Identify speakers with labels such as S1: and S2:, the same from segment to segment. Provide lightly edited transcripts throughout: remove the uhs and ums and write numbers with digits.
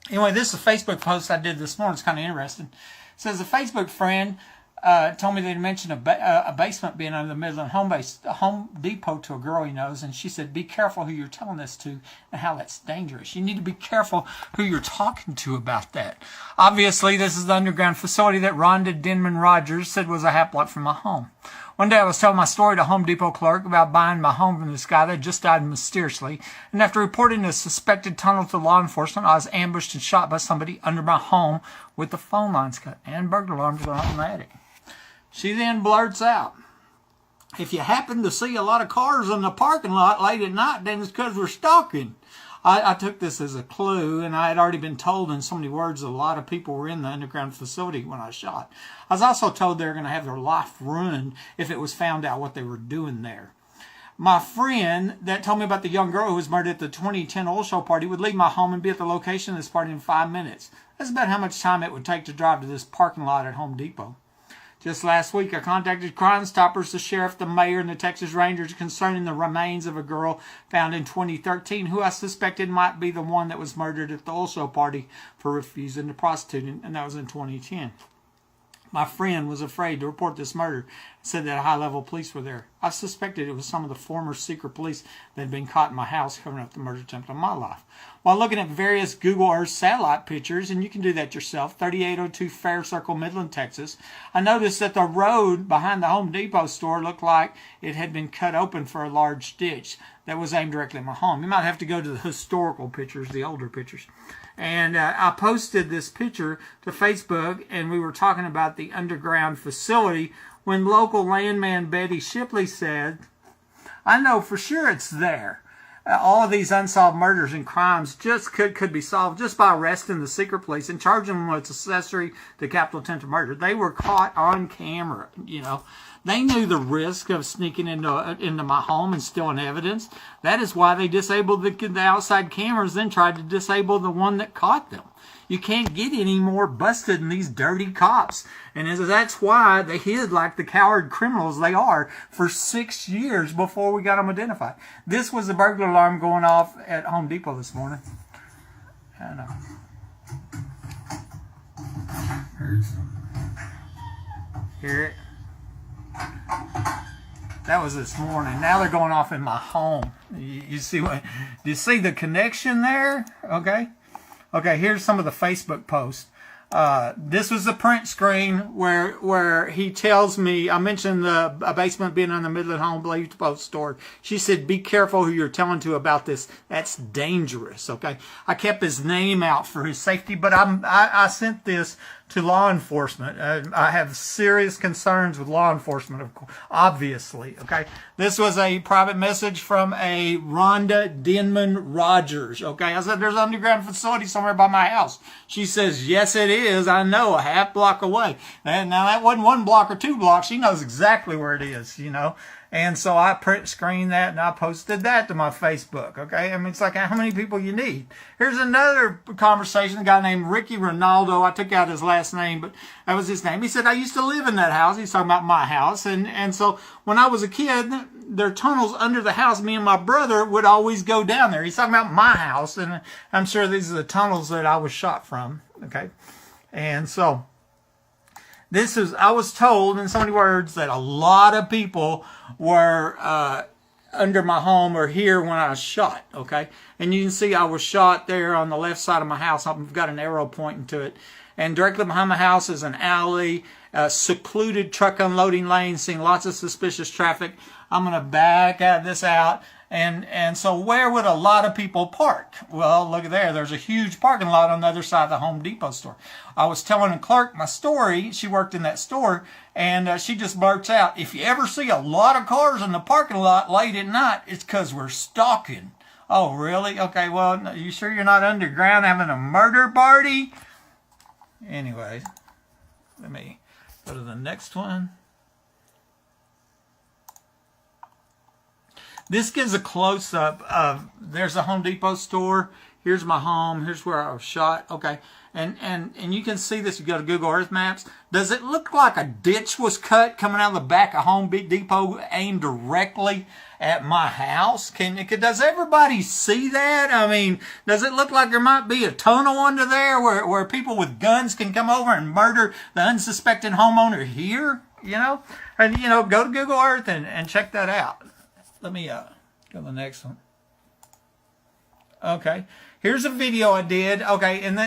S1: Anyway, this is a Facebook post I did this morning. It's kind of interesting. It says a Facebook friend told me they'd mentioned a basement being under the Midland Home Depot to a girl he knows, and she said, be careful who you're telling this to and how that's dangerous. You need to be careful who you're talking to about that. Obviously, this is the underground facility that Rhonda Denman Rogers said was a half block from my home. One day I was telling my story to a Home Depot clerk about buying my home from this guy that just died mysteriously, and after reporting a suspected tunnel to law enforcement, I was ambushed and shot by somebody under my home with the phone lines cut and burglar alarms going off in the attic. She then blurts out, if you happen to see a lot of cars in the parking lot late at night, then it's because we're stalking. I took this as a clue, and I had already been told in so many words that a lot of people were in the underground facility when I shot. I was also told they were going to have their life ruined if it was found out what they were doing there. My friend that told me about the young girl who was murdered at the 2010 oil show party would leave my home and be at the location of this party in 5 minutes. That's about how much time it would take to drive to this parking lot at Home Depot. Just last week, I contacted Crime Stoppers, the sheriff, the mayor, and the Texas Rangers concerning the remains of a girl found in 2013 who I suspected might be the one that was murdered at the oil show party for refusing to prostitute, and that was in 2010. My friend was afraid to report this murder and said that high-level police were there. I suspected it was some of the former secret police that had been caught in my house covering up the murder attempt on my life. While looking at various Google Earth satellite pictures, and you can do that yourself, 3802 Fair Circle, Midland, Texas, I noticed that the road behind the Home Depot store looked like it had been cut open for a large ditch that was aimed directly at my home. You might have to go to the historical pictures, the older pictures. And I posted this picture to Facebook, and we were talking about the underground facility when local landman Betty Shipley said, I know for sure it's there. All of these unsolved murders and crimes just could be solved just by arresting the secret police and charging them with accessory to capital attempted murder. They were caught on camera, you know. They knew the risk of sneaking into my home and stealing evidence. That is why they disabled the outside cameras, then tried to disable the one that caught them. You can't get any more busted than these dirty cops. And that's why they hid like the coward criminals they are for 6 years before we got them identified. This was the burglar alarm going off at Home Depot this morning. I know. Hear it? That was this morning. Now they're going off in my home. You see what? Do you see the connection there? Okay. Okay, here's some of the Facebook posts. This was the print screen where he tells me, I mentioned a basement being on the Midland Home Depot store. She said, be careful who you're telling to about this. That's dangerous, okay? I kept his name out for his safety, but I sent this to law enforcement. I have serious concerns with law enforcement, obviously, okay? This was a private message from a Rhonda Denman Rogers, okay? I said, there's an underground facility somewhere by my house. She says, yes, it is. I know, a half block away. And now, that wasn't 1 block or 2 blocks. She knows exactly where it is, you know? And so I print screened that and I posted that to my Facebook, okay? I mean, it's like how many people you need. Here's another conversation, a guy named Ricky Ronaldo. I took out his last name, but that was his name. He said, I used to live in that house. He's talking about my house. And so when I was a kid, there are tunnels under the house. Me and my brother would always go down there. He's talking about my house, and I'm sure these are the tunnels that I was shot from, okay? And so I was told in so many words that a lot of people were under my home or here when I was shot, okay? And you can see I was shot there on the left side of my house. I've got an arrow pointing to it. And directly behind my house is an alley, a secluded truck unloading lane, seeing lots of suspicious traffic. I'm going to back this out. And so where would a lot of people park? Well, look at there. There's a huge parking lot on the other side of the Home Depot store. I was telling a clerk my story. She worked in that store, and she just blurts out, if you ever see a lot of cars in the parking lot late at night, it's because we're stalking. Oh, really? Okay, well, you sure you're not underground having a murder party? Anyway, let me go to the next one. This gives a close-up of, there's a Home Depot store. Here's my home. Here's where I was shot. Okay. And you can see this. You go to Google Earth Maps. Does it look like a ditch was cut coming out of the back of Home Depot aimed directly at my house? Does everybody see that? I mean, does it look like there might be a tunnel under there where people with guns can come over and murder the unsuspecting homeowner here? And go to Google Earth and check that out. Let me go to the next one. Okay. Here's a video I did. Okay, and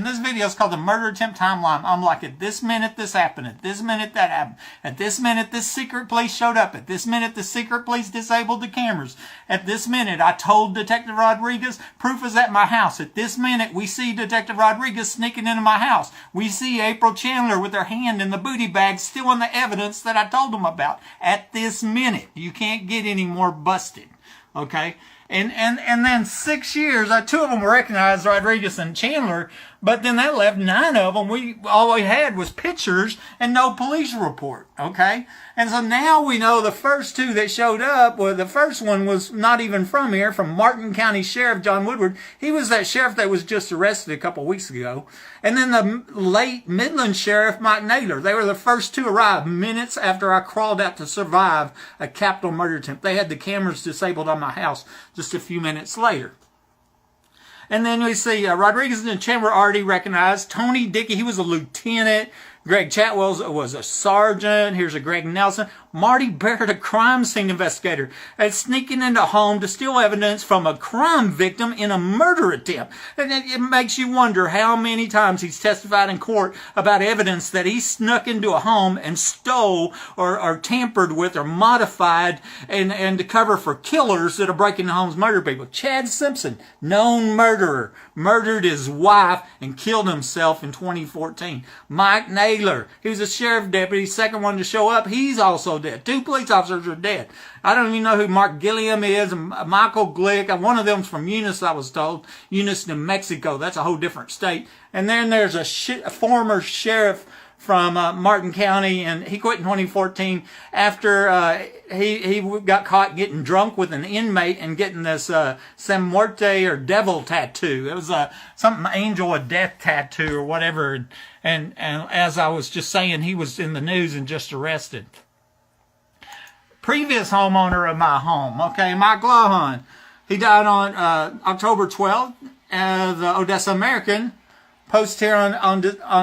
S1: this video is called the Murder Attempt Timeline. I'm like, at this minute this happened. At this minute that happened. At this minute this secret police showed up. At this minute the secret police disabled the cameras. At this minute I told Detective Rodriguez proof is at my house. At this minute we see Detective Rodriguez sneaking into my house. We see April Chandler with her hand in the booty bag stealing the evidence that I told them about. At this minute. You can't get any more busted. Okay? And then 6 years, 2 of them recognized Rodriguez and Chandler, but then that left 9 of them. All we had was pictures and no police report, okay? And so now we know the first 2 that showed up, well, the first one was not even from here, from Martin County Sheriff John Woodward. He was that sheriff that was just arrested a couple weeks ago. And then the late Midland Sheriff Mike Naylor. They were the first to arrive minutes after I crawled out to survive a capital murder attempt. They had the cameras disabled on my house just a few minutes later. And then we see Rodriguez and Chandler already recognized. Tony Dickey, he was a lieutenant. Greg Chatwell was a sergeant. Here's a Greg Nelson. Marty Barrett, a crime scene investigator, sneaking into a home to steal evidence from a crime victim in a murder attempt. And it makes you wonder how many times he's testified in court about evidence that he snuck into a home and stole or tampered with or modified and to cover for killers that are breaking into homes, murder people. Chad Simpson, known murderer, murdered his wife and killed himself in 2014. Mike Naylor, he was a sheriff deputy, second one to show up. He's also dead. 2 police officers are dead. I don't even know who Mark Gilliam is. Michael Glick. One of them's from Eunice, I was told. Eunice, New Mexico. That's a whole different state. And then there's a former sheriff from Martin County, and he quit in 2014 after he got caught getting drunk with an inmate and getting this San Muerte or devil tattoo. It was something angel of death tattoo or whatever. And as I was just saying, he was in the news and just arrested. Previous homeowner of my home, okay, Mike Lawhon. He died on October 12th. The Odessa American posts here on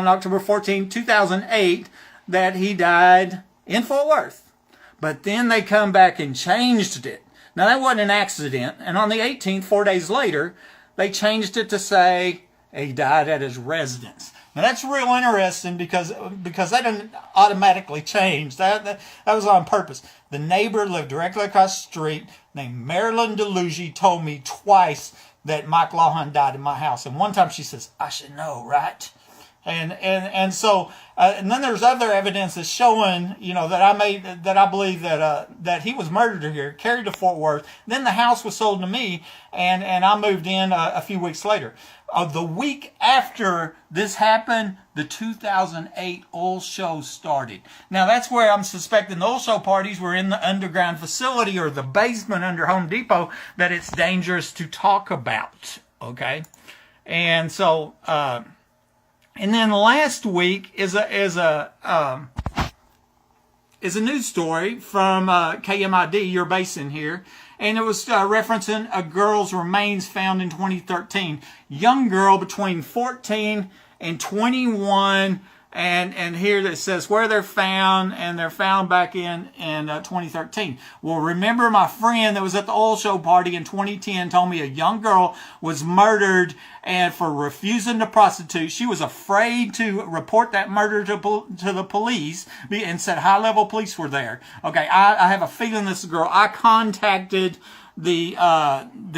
S1: October 14, 2008, that he died in Fort Worth. But then they come back and changed it. Now, that wasn't an accident. And on the 18th, 4 days later, they changed it to say he died at his residence. Now, that's real interesting because that didn't automatically change. That was on purpose. The neighbor lived directly across the street named Marilyn DeLuigi told me twice that Mike Lawhon died in my house. And one time she says, I should know, right? And so and then there's other evidence that's showing, that I believe that he was murdered here, carried to Fort Worth. Then the house was sold to me, and I moved in a few weeks later. The week after this happened, the 2008 oil show started. Now, that's where I'm suspecting the oil show parties were in the underground facility or the basement under Home Depot that it's dangerous to talk about, okay? And so, and then last week is a news story from KMID, your base in here. And it was referencing a girl's remains found in 2013. Young girl between 14 and 21. And here it says where they're found, and they're found back in 2013. Well, remember my friend that was at the oil show party in 2010 told me a young girl was murdered and for refusing to prostitute. She was afraid to report that murder to the police and said high-level police were there. Okay, I have a feeling this girl. I contacted the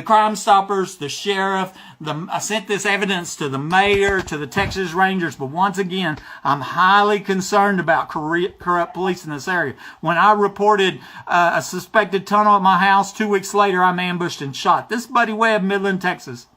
S1: Crime Stoppers, the sheriff. I sent this evidence to the mayor, to the Texas Rangers, but once again, I'm highly concerned about corrupt police in this area. When I reported a suspected tunnel at my house, 2 weeks later, I'm ambushed and shot. This is Buddy Webb, Midland, Texas.